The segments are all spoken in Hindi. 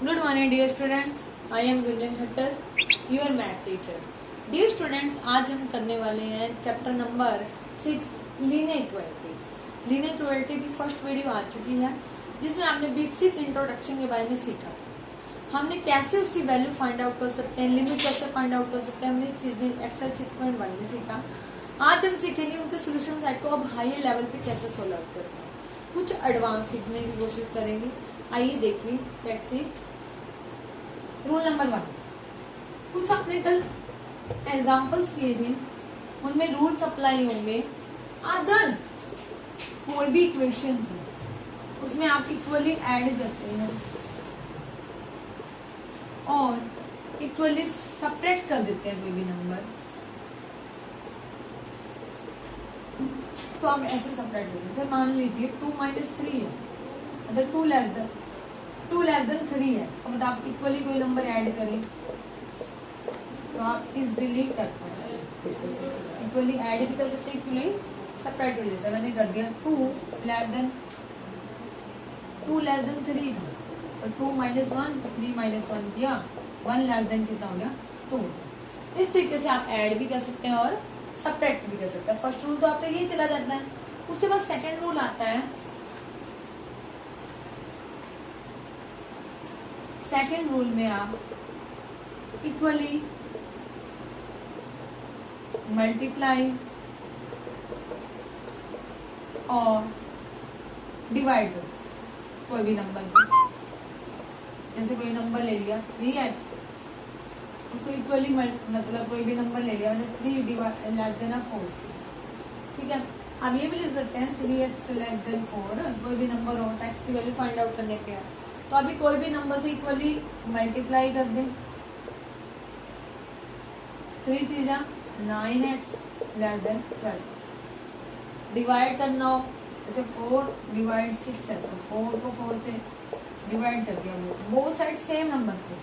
Good morning dear students. I am Gunjan Khattar, your math teacher. Dear students, आज हम करने वाले हैं chapter number 6 linear equalities. Linear equality की फर्स्ट वीडियो आ चुकी है जिसमें आपने बेसिक इंट्रोडक्शन के बारे में सीखा था। हमने कैसे उसकी वैल्यू फाइंड आउट कर सकते हैं, लिमिट कैसे फाइंड आउट कर सकते हैं, हमने इस चीज में एक्सेल 6.1 में सीखा। आज हम सीखेंगे उनके सोल्यूशन सेट को अब हायर लेवल पे कैसे सोल्व आउट कर सकते हैं। कुछ एडवांस सीखने की कोशिश करेंगे। आइए देखिए, लेट्स सी। रूल नंबर 1, कुछ आपने कल एग्जाम्पल्स किए थे, उनमें रूल्स अप्लाई होंगे। अदर कोई भी इक्वेशन है उसमें आप इक्वली ऐड करते हैं और इक्वली सेपरेट कर देते हैं कोई भी नंबर, तो आप ऐसे सेपरेट कर सकते हैं। मान लीजिए 2 - 3 है, मतलब 2 लेस देन 3 है, तो मतलब आप इक्वली कोई नंबर ऐड करें तो आप इजीली करते हैं। इक्वली ऐड भी कर सकते हैं, इक्वली सेपरेट भी। जैसे मैंने कर दिया 2 लेस देन 3 था, तो 2 - 1 3 - 1 किया, 1 लेस देन कितना हो गया 2। इस तरीके से आप ऐड भी कर सकते हैं और सेपरेट भी कर सकते हैं। फर्स्ट रूल तो आपका ये चला जाता है। उसके बाद सेकंड रूल आता है। सेकंड रूल में आप इक्वली मल्टीप्लाई और डिवाइड कर सकते हैं कोई भी नंबर को। जैसे कोई नंबर ले लिया 3x, उसको इक्वली मतलब कोई भी नंबर ले लिया, मतलब 3 लेस देन 4, ठीक है। आप ये भी लिख सकते हैं 3x लेस देन 4, कोई भी नंबर हो तो x की वैल्यू फाइंड आउट करने के है, तो अभी कोई भी नंबर से इक्वली मल्टीप्लाई कर दें। 3 3 जा 9x लेस देन 12। डिवाइड करना हो, जैसे 4 डिवाइड 6 है, तो 4 को 4 से डिवाइड कर दिया, वो साइड सेम नंबर से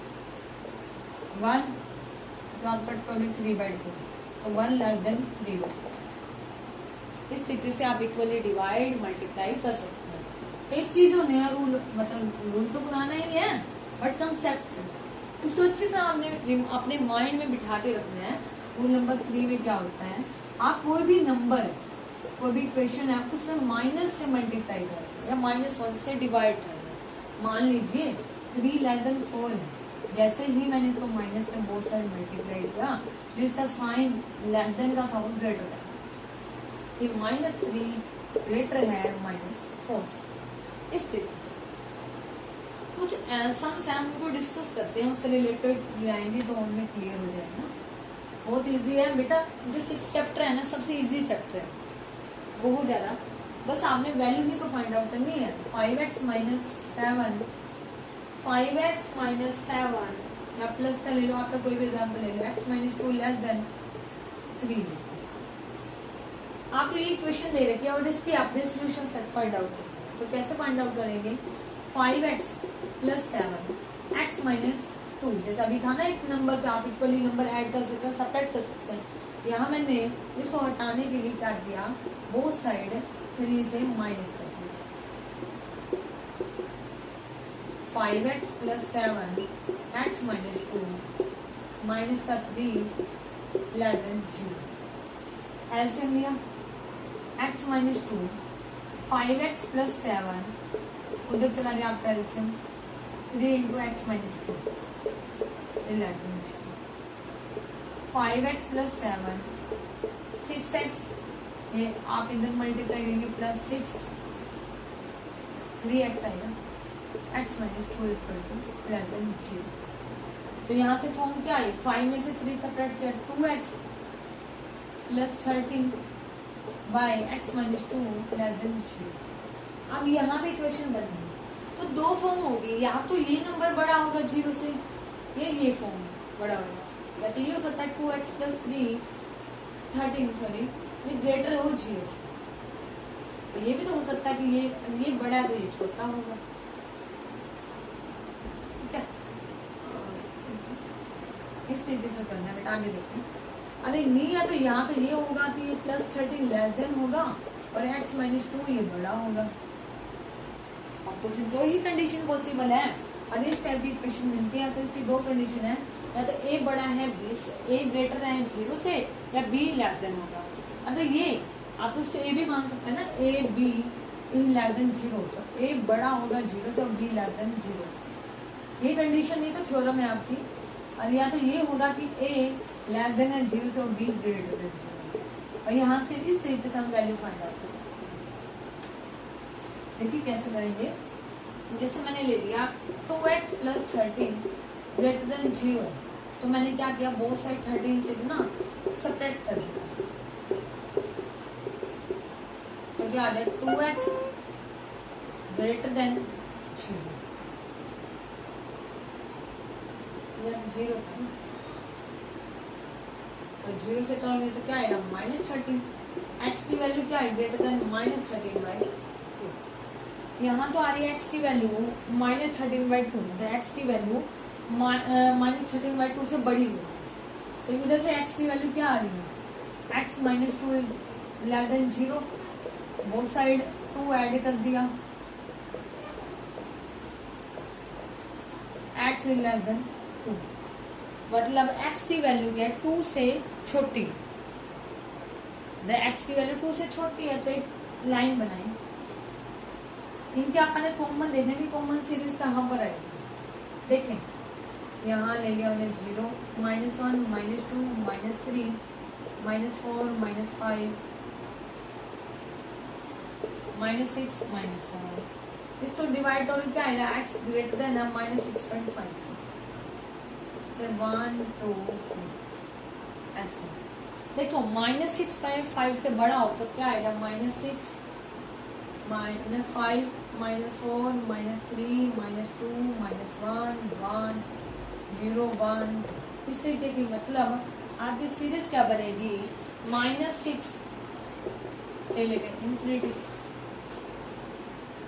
1, तो आप कट कर 3/2, तो 1 लेस देन 3। इस तरीके से आप इक्वली डिवाइड मल्टीप्लाई कर सकते हैं। एक चीज हो नया रूल, मतलब रूल तो पुराना ही है बट कंसेप्ट से उसको अच्छी तरह आपने अपने माइंड में बिठा के रखना है। रूल नंबर 3 में क्या होता है, आप कोई भी नंबर, कोई भी इक्वेशन है, उसमें माइनस से मल्टीप्लाई करना या -1 से डिवाइड करना। मान लीजिए 3 लेस देन 4 है, जैसे ही मैंने इसको माइनस से बोथ साइड मल्टीप्लाई किया, जो इसका साइन लेस देन का था वो ग्रेटर है। ये -3 ग्रेटर है -4 से। इस तरीके से कुछ सम्स हैं, हमको डिस्कस करते हैं, उससे रिलेटेड लाएंगे तो उनमें क्लियर हो जाएगा। बहुत इजी है बेटा, जो 6 चैप्टर है ना, सबसे इजी चैप्टर है, बहुत ज्यादा। बस आपने वैल्यू ही तो फाइंड आउट करनी है। 5x - 7 या प्लस का ले लो, आपका कोई भी एग्जाम्पल ले लो, x - 2 लेस देन 3। आपको ये इक्वेशन दे रखी है और इसकी आपने सोल्यूशन सेट फाइंड आउट करना है। तो कैसे फाइंड आउट करेंगे, 5x + 7 x - 2, जैसा अभी था ना एक नंबर पे आप इक्वली नंबर ऐड कर सकते हैं, सेपरेट कर सकते हैं। यहाँ मैंने इसको हटाने के लिए क्या किया, बोथ साइड 3 से माइनस कर दिया। 5x + 7 x - 2 माइनस का 3 लेस देन 0। एलसीएम लिया, x - 2 5x + 7, उधर चला गया आपका LCM 3 × x - 2 less than 0। 5x + 7 6x, ये आप इधर मल्टीप्लाई करेंगे +6 3x आएगा, x - 2 लेस देन 0। तो यहाँ से फॉर्म क्या आई, 5 में से 3 सेपरेट किया, 2x + 13 bye x - 2 less than 0। अब यहाँ पे इक्वेशन बननी तो 2 फॉर्म होगी, या तो ये नंबर बड़ा होगा 0 से, ये फॉर्म बड़ा होगा, या तो ये हो सकता है 2x + 13 ये ग्रेटर हो 0 से। तो ये भी तो हो सकता है कि ये बड़ा है तो ये छोटा होगा, ठीक है। इस तरीके से करना है बेटा। आगे देखते हैं। अरे नहीं है तो यहाँ तो ये होगा कि ये +13 लेस देन होगा और x - 2 ये बड़ा होगा। आपको सिर्फ 2 ही कंडीशन पॉसिबल है, और इस टाइप की इक्वेशन मिलती है तो इसकी दो कंडीशन है, या तो ए बड़ा है बी से, ए ग्रेटर है 0 से, या बी लेस देन होगा। अगर ये आप उसको ए भी मान सकते हैं ना, a b is less than 0, तो ए बड़ा होगा 0 से और बी लेस देन 0। ये कंडीशन ये तो थ्योरम है आपकी। और या तो ये होगा कि ए लेस देन है 0 से और बी ग्रेटर देन 0, और यहाँ से इस तरीके से हम वैल्यू फाइंड आउट कर सकते हैं। देखिए कैसे करेंगे। जैसे मैंने ले लिया 2x + 13 ग्रेटर देन 0, तो मैंने क्या किया, बोथ साइड 13 से ना सेपरेट कर दिया, तो क्या आ जाए 2x ग्रेटर देन 0, यार 0 था ना, तो 0 से करोगे तो क्या आएगा -13। x की वैल्यू क्या है, ग्रेटर देन -13/2। यहाँ तो आ रही है x की वैल्यू -13/2, तो x की वैल्यू -13/2 से बड़ी हुई, तो इधर से x की वैल्यू क्या आ रही है, x - 2 is less than 0, both side 2 add कर दिया, x इज लेस देन 2, मतलब x की वैल्यू क्या है, 2 से छोटी। x की वैल्यू 2 से छोटी है, तो एक लाइन बनाए, इनके आपने कॉमन देखने की कॉमन सीरीज कहाँ पर आएगी, देखें यहाँ ले लिया हमने 0, -1, -2, -3, -4, -5, -6, -7, इस तो डिवाइड टोटल क्या आएगा, x ग्रेटर देन -6.5 से, फिर 1 2 3 ऐसे। देखो -6.5 से बड़ा हो तो क्या आएगा, -6, -5, -4, -3, -2, -1, 1, 0, 1, इस तरीके की। मतलब आपकी सीरीज क्या बनेगी, -6 से लेकर इन्फिनिटी,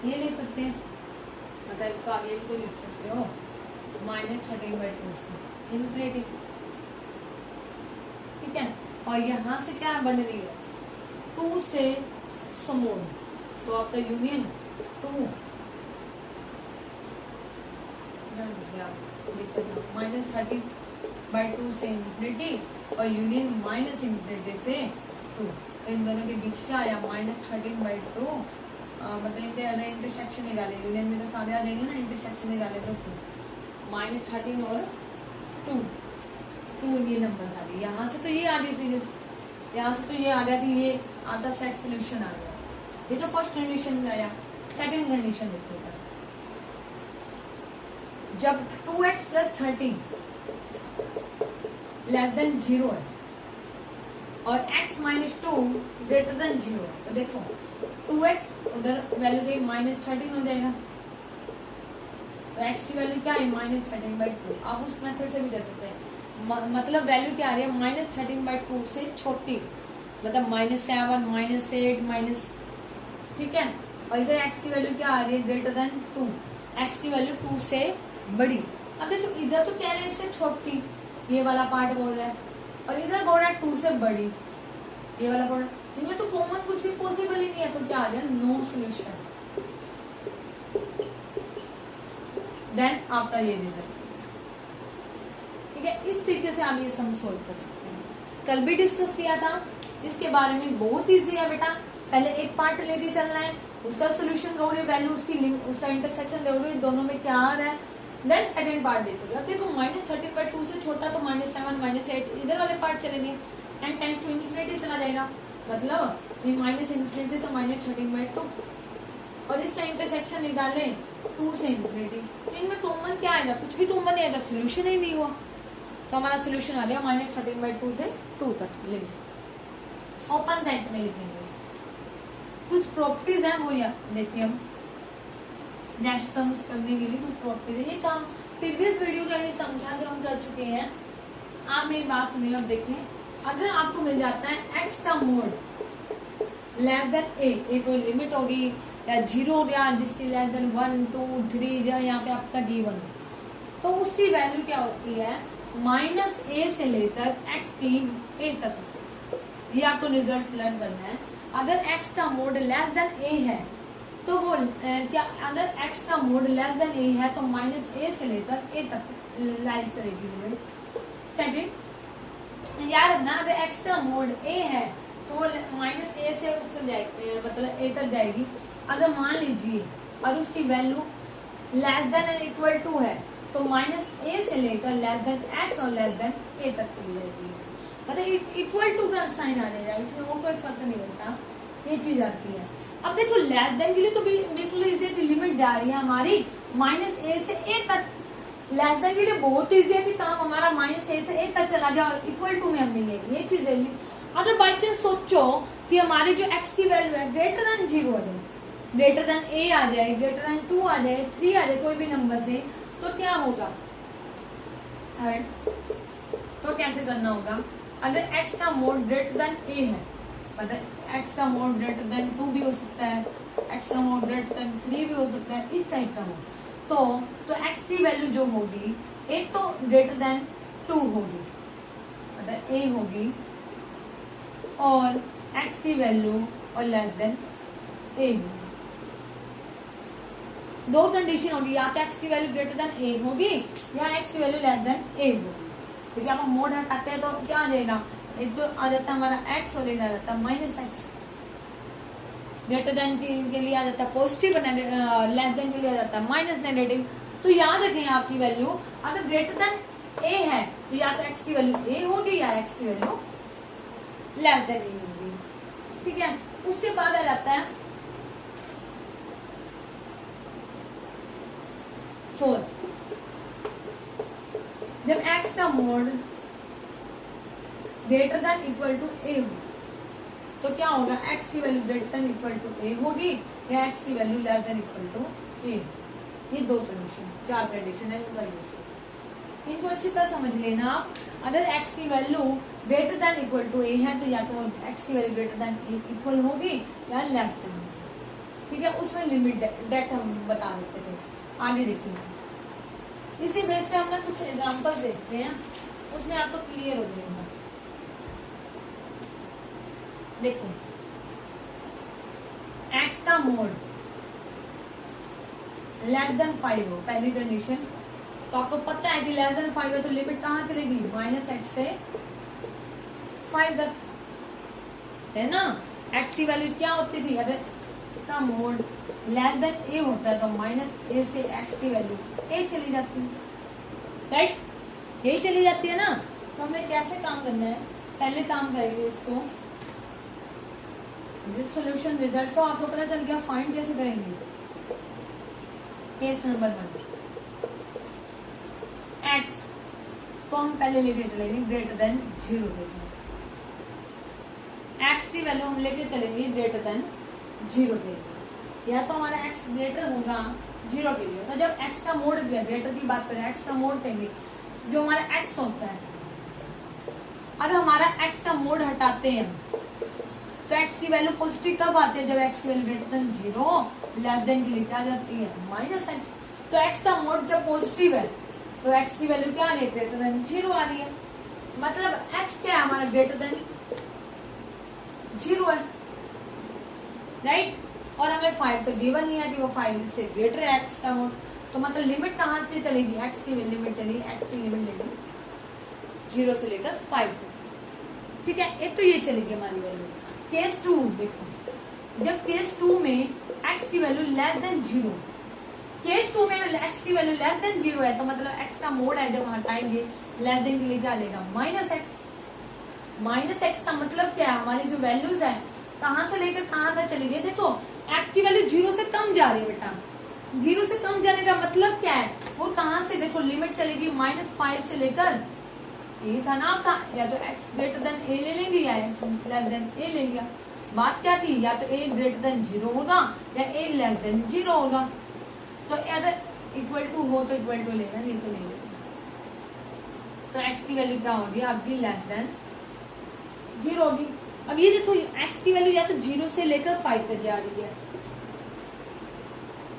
ये ले सकते हैं, मतलब इसको आप ये तो लिख सकते हो -13/2 से इन्फिनिटी, ठीक है। और यहाँ से क्या बन रही है, 2 से स्मॉल, तो आपका यूनियन 2 -13/2 से इन्फिनिटी, और यूनियन -∞ से 2, तो इन दोनों के बीच क्या आया, -13/2, मतलब इनके इंटरसेक्शन निकाले, यूनियन में तो सारे आ जाएंगे ना, इंटरसेक्शन निकाले तो 2, -13 और 2 ये नंबर्स आ गए। यहाँ से तो ये आ गई सीरीज, यहाँ से तो ये आ गया कि ये आपका सेट सोल्यूशन आ गया। ये तो फर्स्ट कंडीशन से आया। सेकंड कंडीशन देखिएगा, जब 2x + 13 लेस देन 0 है और x - 2 ग्रेटर देन 0 है, तो देखो 2x उधर वैल्यू गई -13 हो जाएगा, तो x की वैल्यू क्या है, -13/2। आप उस मेथड से भी कर सकते हैं, मतलब वैल्यू क्या आ रही है, -13/2 से छोटी, मतलब -7, -8, ठीक है। और इधर x की वैल्यू क्या आ रही है, ग्रेटर देन 2, x की वैल्यू 2 से बड़ी। अब देखो इधर तो कह रहे हैं इससे छोटी, ये वाला पार्ट बोल रहा है, और इधर बोल रहा है 2 से बड़ी, ये वाला पार्ट। इनमें तो कॉमन कुछ भी पॉसिबल ही नहीं है, तो क्या आ जाए, नो सोल्यूशन। देन आपका ये रिजल्ट, ठीक है। इस तरीके से आप ये सम सोल्व कर सकते हैं। कल भी डिस्कस किया था इसके बारे में, बहुत इजी है बेटा। पहले एक पार्ट लेके चलना है, उसका सोल्यूशन दोगे, वैल्यू उसकी लिंक, उसका इंटरसेक्शन दोगे, दोनों में क्या आ रहा है, देन सेकंड पार्ट देखोगे। अब देखो -13/2 से छोटा तो -7, -8 इधर वाले पार्ट चलेंगे, एंड टेंड्स टू इन्फिनिटी चला जाएगा, मतलब ये -∞ से -13/2, और इसका इंटरसेक्शन निकालें 2 से इन्फिनिटी, तो इनमें कॉमन क्या आएगा, कुछ भी कॉमन नहीं आएगा, सोल्यूशन ही नहीं हुआ। तो हमारा सोल्यूशन आ गया -13/2 से 2 तक। लिख ओपन साइड में लिखेंगे, कुछ प्रॉपर्टीज है वो देखिए हम नेक्स्ट सम्स करने के लिए कुछ प्रॉपर्टीज है। ये काम प्रीवियस वीडियो का ये समझा जो हम कर चुके हैं। आप मेरी बात सुनिए, अब देखिए, अगर आपको मिल जाता है x का मोड लेस देन a कोई लिमिट होगी या 0 हो गया जिसकी लेस देन 1, 2, 3 या यहाँ पे आपका गिवन, तो उसकी वैल्यू क्या होती है, -a से लेकर x की a तक। ये आपको रिजल्ट लर्न करना है। अगर x का मोड लेस देन a है तो वो क्या अगर x का मोड लेस देन a है तो माइनस a से लेकर a तक लाइज करेगी लिमिट। सेकंड याद रखना, अगर x का मोड a है तो वो माइनस a से उस तक जाएगी, मतलब a तक जाएगी। अगर मान लीजिए और उसकी value less than and equal to है तो माइनस a से लेकर लेस देन x और लेस देन a तक चली जाएगी, मतलब इक्वल टू का साइन आ जाएगा, इसमें वो कोई फर्क नहीं पड़ता, ये चीज आती है। अब देखो लेस देन के लिए तो बिल्कुल इजी है कि लिमिट जा रही है हमारी माइनस a से a तक। लेस देन के लिए बहुत इजी है कि काम हमारा माइनस a से a तक चला जाए, इक्वल टू में हम लेंगे, ये चीज ले ली। अगर बाई चांस सोचो कि हमारी जो x की वैल्यू है ग्रेटर देन 0 आ जाए, ग्रेटर देन a आ जाए, ग्रेटर देन 2 आ जाए, 3 आ जाए, कोई भी नंबर से, तो क्या होगा? थर्ड तो कैसे करना होगा? अगर x का मोड ग्रेटर देन a है, मतलब x का मोड ग्रेटर देन 2 भी हो सकता है, x का मोड ग्रेटर देन 3 भी हो सकता है, इस टाइप का हो तो x की वैल्यू जो होगी एक तो ग्रेटर देन 2 होगी, मतलब a होगी, और x की वैल्यू और लेस देन a होगी। दो कंडीशन होगी, या तो x की वैल्यू ग्रेटर देन a होगी या x की वैल्यू लेस देन a होगी। क्योंकि आप मोड हटाते हैं तो क्या आ जाएगा? एक तो आ जाता है हमारा x और एक आ जाता है माइनस एक्स। ग्रेटर देन के लिए आ जाता है पॉजिटिव, लेस देन के लिए आ जाता है माइनस नेगेटिव। तो याद रखें आपकी वैल्यू अगर ग्रेटर देन a है तो या तो x की वैल्यू a होगी या x की वैल्यू लेस देन a होगी, ठीक है। उसके बाद आ जाता है फोर्थ, जब x का mod greater than equal to a हो तो क्या होगा? x की value greater than equal to a होगी या x की value less than equal to a। ये दो कंडीशन, चार कंडीशन है, इनको अच्छी तरह समझ लेना आप। अगर x की value greater than equal to a है तो या तो x की value greater than a equal होगी या लेस देन, ठीक है। उसमें लिमिट डेट हम बता देते थे, आगे देखिए। इसी बेस पे हमने कुछ एग्जांपल्स देखते हैं, उसमें आपको क्लियर हो जाएगा। देखिए x का मोड लेस देन 5 हो, पहली कंडीशन, तो आपको पता है कि लेस देन 5 है तो लिमिट कहाँ चलेगी? माइनस एक्स से 5 तक, है ना। x की वैल्यू क्या होती थी? अगर का मोड लेस देन a होता है तो माइनस a से x की वैल्यू a चली जाती है, राइट? यही चली जाती है ना। तो हमें कैसे काम करना है? पहले काम करेंगे इसको सोल्यूशन रिजल्ट, तो आपको पता चल गया फाइंड कैसे करेंगे। केस नंबर 1, x को हम पहले लेके चलेंगे ग्रेटर देन 0 के लिए, x की वैल्यू हम लेके चलेंगे ग्रेटर देन 0 के लिए, या तो हमारा x ग्रेटर होगा 0 के लिए। तो जब x का मोड ग्रेटर की बात करें, x का मोड कहेंगे जो हमारा x होता है। अगर हमारा x का मोड हटाते हैं तो x की वैल्यू पॉजिटिव कब आती है? जब x की value greater then 0, less than के लिए क्या जाती है? Minus x. तो x का मोड जब पॉजिटिव है तो x की वैल्यू क्या आ रही है? ग्रेटर देन 0 आ रही है, मतलब x क्या है हमारा? ग्रेटर देन 0 है, राइट। और हमें 5 तो गिवन ही है कि वो 5 से ग्रेटर है x का मोड, तो मतलब लिमिट कहाँ से चलेगी? x की लिमिट चलेगी, x की लिमिट लेगी 0 से लेकर 5 तक, ठीक है। एक तो ये चलेगी हमारी वैल्यू। केस 2 देखो, जब केस 2 में x की वैल्यू लेस देन 0, केस 2 में x की वैल्यू लेस देन 0 है तो मतलब x का मोड है, जब हटाएंगे लेस देन के लिए क्या लेगा? Minus x. माइनस एक्स का मतलब क्या है? हमारी जो वैल्यूज है कहां से लेकर कहां तक चली गई? देखो x की वैल्यू 0 से कम जा रही है बेटा, 0 से कम जाने का मतलब क्या है? वो कहां से? देखो लिमिट चलेगी -5 से लेकर, ये था ना आपका, या तो x ग्रेटर देन a ले लेंगे या x लेस देन a ले लिया। बात क्या थी? या तो a ग्रेटर देन 0 होगा या a लेस देन 0 होगा। तो अगर इक्वल टू हो तो इक्वल टू लेना, नहीं तो नहीं लेना। तो x की वैल्यू क्या होगी आपकी? लेस देन 0 होगी। अब ये देखो x की वैल्यू या तो 0 से लेकर 5 तक जा रही है,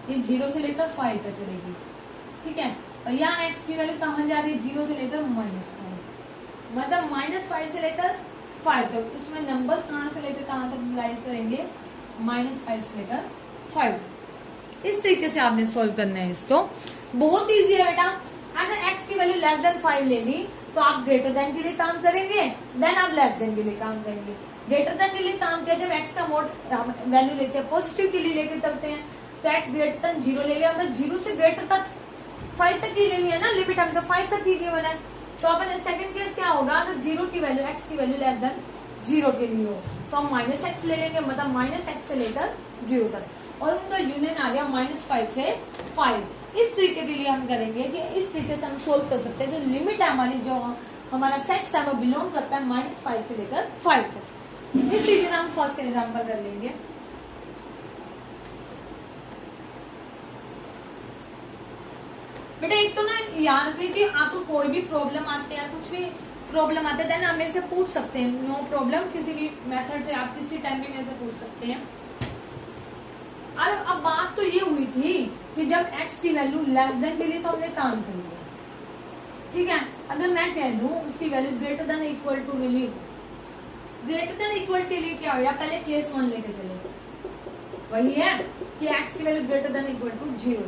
ये 0 से लेकर 5 तक चलेगी, ठीक है। और यहाँ x की वैल्यू कहाँ जा रही है? 0 से लेकर -5, मतलब -5 से लेकर 5 तक। इसमें नंबर्स कहाँ से लेकर कहाँ तक रिलाइज करेंगे? -5 से लेकर 5 तक। इस तरीके से आपने सोल्व करना है इसको। बहुत इजी है बेटा। अगर x की वैल्यू लेस देन 5 ले ली तो आप ग्रेटर देन के लिए काम करेंगे, देन आप लेस देन के लिए काम करेंगे। ग्रेटर देन के लिए काम किया जब x का मोड वैल्यू लेते हैं पॉजिटिव के लिए लेके चलते हैं, तो x ग्रेटर देन 0 ले लिया, मतलब 0 से ग्रेटर तक 5 तक ही लेनी है ना लिमिट, हम तो 5 तक ही गिवन है। तो अपन सेकंड केस क्या होगा, अगर 0 की वैल्यू x की वैल्यू लेस देन 0 के लिए हो तो हम -x ले लेंगे, मतलब -x से लेकर 0 तक, और उनका यूनियन आ गया -5 से 5। इस तरीके के लिए हम करेंगे कि इस तरीके से हम सोल्व कर सकते हैं। जो लिमिट है हमारी, जो हमारा सेट है वो बिलोंग करता है -5 से लेकर 5 तक। इस तरीके से हम फर्स्ट एग्जाम्पल कर लेंगे। बेटा एक तो ना याद रखिए कि आपको कोई भी प्रॉब्लम आते हैं, कुछ भी प्रॉब्लम आते हैं, देन आप मेरे से पूछ सकते हैं, नो प्रॉब्लम, किसी भी मेथड से आप किसी टाइम भी मेरे से पूछ सकते हैं। और अब बात तो ये हुई थी कि जब x की वैल्यू लेस देन के लिए तो हमने काम कर लिया, ठीक है। अगर मैं कह दूं उसकी value greater than equal to value, greater than equal के लिए क्या होगा, पहले केस 1 लेके चले, वही है कि x की value greater than equal to 0 ले ली,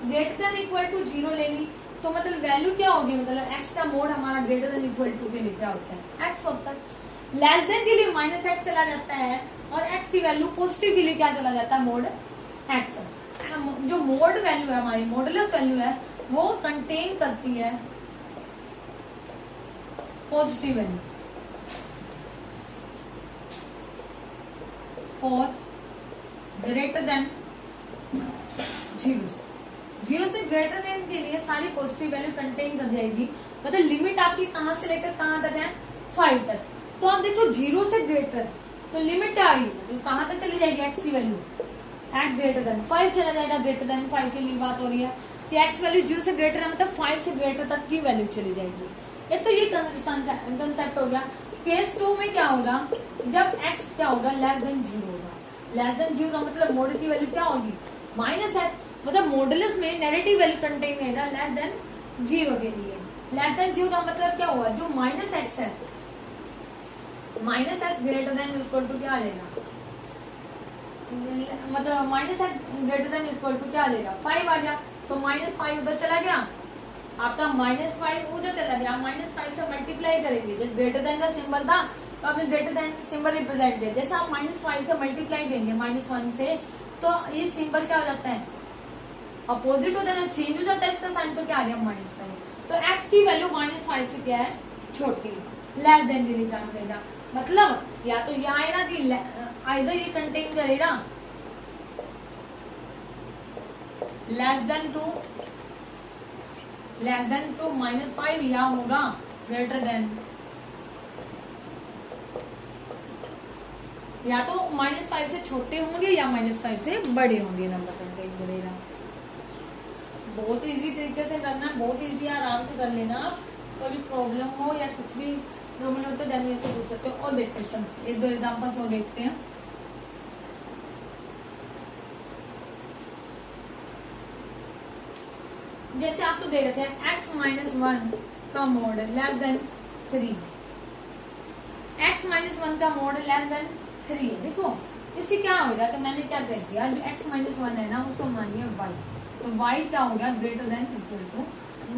ग्रेटर देन इक्वल टू 0 ले ली, तो मतलब वैल्यू क्या होगी, मतलब x का मोड हमारा ग्रेटर देन इक्वल टू के लिए क्या होता है, x होता है। लेस देन के लिए -x चला जाता है, और x की वैल्यू पॉजिटिव के लिए क्या चला जाता है, मोड x। जो मोड वैल्यू है हमारी, मॉडुलस वैल्यू है, वो कंटेन करती है positive value for greater than 0। 0 से ग्रेटर देन के लिए सारी पॉजिटिव वैल्यू कंटेन कर जाएगी, मतलब लिमिट आपकी कहां से लेकर कहां तक है, 5 तक। तो आप देखो 0 से ग्रेटर, तो लिमिट आ गई, मतलब कहां तक चली जाएगी x की वैल्यू, एट ग्रेटर देन 5 चला जाएगा, ग्रेटर देन 5 के लिए बात हो रही है कि x वैल्यू 0 से ग्रेटर है, मतलब 5 से ग्रेटर तक की वैल्यू चली जाएगी। एक तो ये कंसेप्ट हो गया। केस 2 में क्या होगा, जब x क्या होगा, लेस देन 0 होगा, लेस देन 0 मतलब मोड की वैल्यू क्या होगी, -x, मतलब मॉडुलस में नेगेटिव वैल्यू कंटेन रहेगा लेस देन 0 के लिए। लेस देन 0 मतलब क्या हुआ, जो -x है, -x greater than equal to क्या आ जाएगा, मतलब -x greater than equal to क्या आ जाएगा, 5 आ गया, तो -5 उधर चला गया, आपका -5 उधर चला गया, -5 से मल्टीप्लाई करेंगे, जब ग्रेटर देन का सिंबल था तो आपने ग्रेटर देन सिंबल रिप्रेजेंट किया, जैसे आप -5 से मल्टीप्लाई करेंगे -1 से, तो ये सिंबल क्या हो जाता है, अपोजिट हो जाता है, चेंज हो जाता है इसका साइन, तो क्या आ गया -5। तो x की वैल्यू -5 से क्या है, छोटी, लेस देन के लिए काम करेगा, मतलब या तो यह आएगा कि आइदर ये कंटेन करेगा लेस देन टू -5, या होगा ग्रेटर देन, या तो -5 से छोटे होंगे या -5 से बड़े होंगे, नंबर कंटेन करेगा। बहुत इजी तरीके से करना, बहुत इजी, आराम से कर लेना। कोई भी प्रॉब्लम हो या कुछ भी प्रॉब्लम हो तो डेमो से पूछ सकते हो। और देखते हैं, एक दो एग्जांपल्स और देखते हैं। जैसे आपको दे रखे हैं x-1 का मोड लेस देन 3, x-1 का मोड लेस देन 3 है। देखो इससे क्या हो गया, तो मैंने क्या कर दिया, जो x-1 है ना उसको मान लिया y, तो y क्या हो गया, greater than equal to,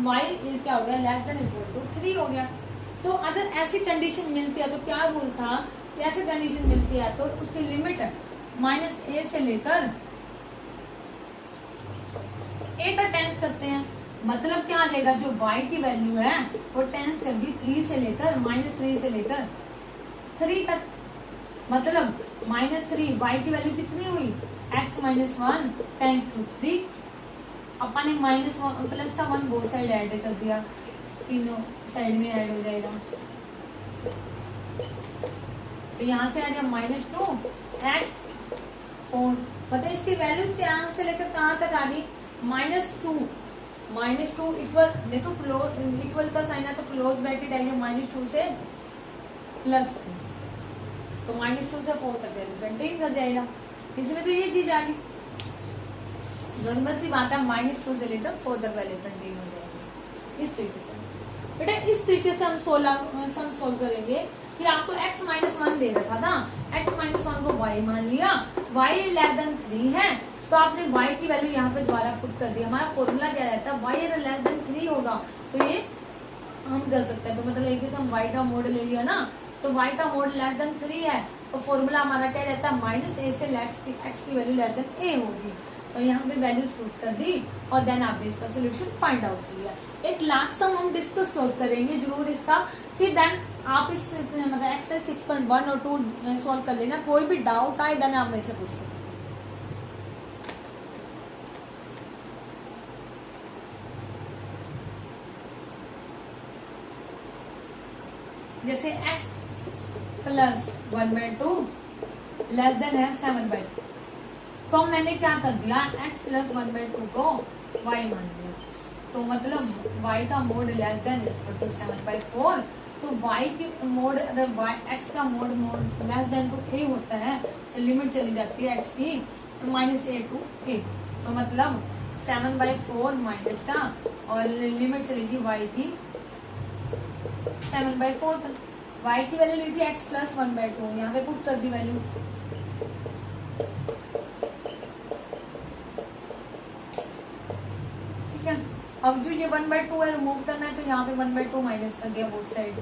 y is क्या हो गया, लेस देन इक्वल टू 3 हो गया। तो अगर ऐसी कंडीशन मिलती है तो क्या रूल था, ऐसी कंडीशन मिलती है तो उसकी लिमिट -a से लेकर a तक टेंस करते हैं, मतलब क्या आ जाएगा, जो y की वैल्यू है वो टेंस कर दी 3 से लेकर -3 से लेकर 3 तक, मतलब -3 y की वैल्यू कितनी हुई, x-1 टेंस टू 3, अपन ने -1 प्लस का 1 बोथ साइड ऐड कर दिया, तीनों साइड में ऐड हो जाएगा, तो यहाँ से आ गया -2x4, पता है इसकी वैल्यू क्या से लेकर कहाँ तक आ गई, -2 इक्वल, देखो क्लोज इक्वल का साइन है तो क्लोज ब्रैकेट आएगा -2 से +2, तो -2 से 4 तक कंटेन कर जाएगा। इसमें तो ये चीज आ गई, नॉर्मल सी बात है, -2 से लेकर 4 तक वैल्यू कंटेन हो जाएगी। इस तरीके से बेटा, इस तरीके से हम सोल्व करेंगे कि आपको x-1 दे रखा था, x-1 को y मान लिया, y लेस देन 3 है, तो आपने y की वैल्यू यहाँ पे दोबारा पुट कर दी। हमारा फॉर्मूला क्या रहता है, y अगर लेस देन 3 होगा तो ये हम कर सकते हैं। तो मतलब एक हम y का मोड ले लिया ना, तो y का मोड लेस देन 3 है, तो फॉर्मूला हमारा क्या रहता है, -a से x की वैल्यू लेस देन a होगी। तो यहाँ पे वैल्यूज पुट कर दी और देन आपने इसका सोल्यूशन फाइंड आउट किया। एक लास्ट सम हम डिस्कस करेंगे जरूर इसका, फिर देन आप इस मतलब एक्सरसाइज 6.1 और 2 सॉल्व कर लेना। कोई भी डाउट आए देन आप मेरे से पूछ सकते हैं। जैसे x प्लस 1/2 लेस देन है 7/4, तो मैंने क्या कर दिया, x प्लस 1/2 को y मान दिया। तो मतलब y का मोड लेस देन 7/4, तो y की मोड अगर x का मोड लेस देन तो a होता है, तो लिमिट चली जाती है x की तो -a to a। तो मतलब 7/4 माइनस का और लिमिट चलेगी y की 7/4 तक। y की वैल्यू ली थी x प्लस 1/2, यहाँ पे पुट कर दी वैल्यू। ठीक है, अब जो ये 1/2 है रिमूव करना है, तो यहाँ पे 1/2 माइनस कर दिया बोथ साइड।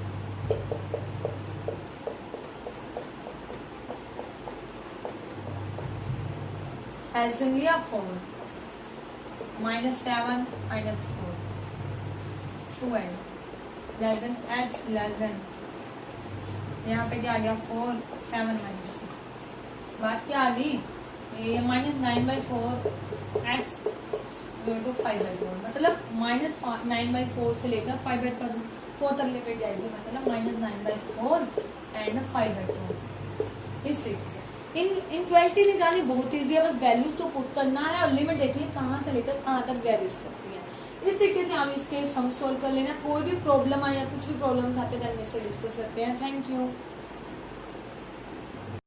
एलसीएम लिया 4 -7 -4 12 less than x less than, यहाँ पे क्या आ गया 4 7 -2। बात क्या आ गई, ये -9/4 x to 5/4, मतलब -9/4 से लेकर 5/4 तक लिमिट जाएगी, मतलब -9/4 एंड 5/4। इस तरीके से इनइक्वालिटी निकालनी बहुत इजी है, बस वैल्यूज तो पुट करना है और लिमिट देखिए कहाँ से लेकर कहाँ तक वेरीज करती है। इस तरीके से आप इसके सम सोल्व कर लेना। कोई भी प्रॉब्लम आए या कुछ भी प्रॉब्लम्स आते हैं तो इससे डिस्कस करते हैं। Thank you.